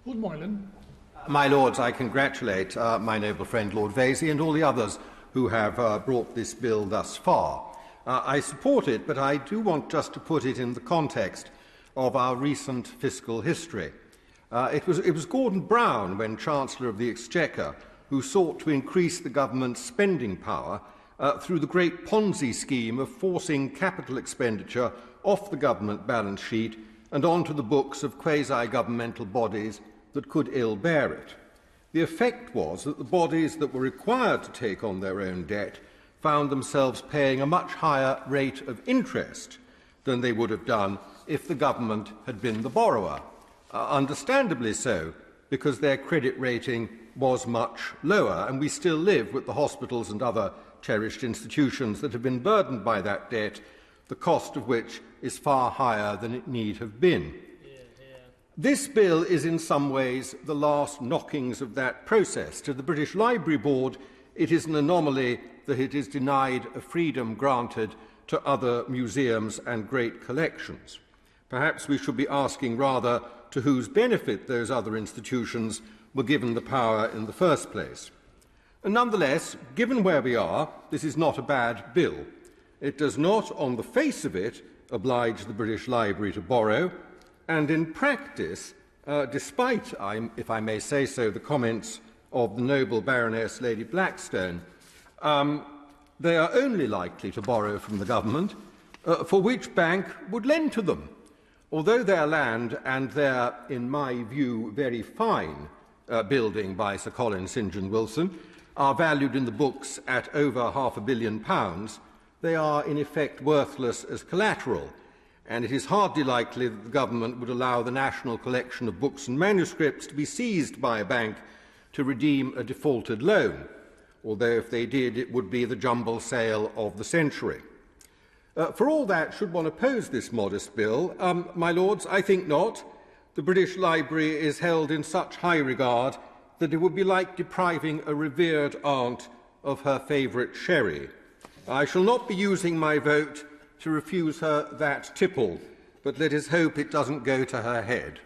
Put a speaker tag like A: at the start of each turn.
A: Lord Moylan.
B: My Lords, I congratulate my noble friend Lord Vasey and all the others who have brought this bill thus far. I support it, but I do want just to put it in the context of our recent fiscal history. It was Gordon Brown, when Chancellor of the Exchequer, who sought to increase the government's spending power through the great Ponzi scheme of forcing capital expenditure off the government balance sheet and onto the books of quasi-governmental bodies that could ill bear it. The effect was that the bodies that were required to take on their own debt found themselves paying a much higher rate of interest than they would have done if the government had been the borrower. Understandably so, because their credit rating was much lower, and we still live with the hospitals and other cherished institutions that have been burdened by that debt, the cost of which is far higher than it need have been. This bill is in some ways the last knockings of that process. To the British Library Board, it is an anomaly that it is denied a freedom granted to other museums and great collections. Perhaps we should be asking rather to whose benefit those other institutions were given the power in the first place. And nonetheless, given where we are, this is not a bad bill. It does not, on the face of it, oblige the British Library to borrow, and in practice, despite, if I may say so, the comments of the noble Baroness Lady Blackstone, they are only likely to borrow from the government, for which bank would lend to them. Although their land and their, in my view, very fine building by Sir Colin St. John Wilson are valued in the books at over £500 million, they are in effect worthless as collateral, and it is hardly likely that the government would allow the national collection of books and manuscripts to be seized by a bank to redeem a defaulted loan, although if they did, it would be the jumble sale of the century. For all that, should one oppose this modest bill? My Lords, I think not. The British Library is held in such high regard that it would be like depriving a revered aunt of her favourite sherry. I shall not be using my vote to refuse her that tipple, but let us hope it doesn't go to her head.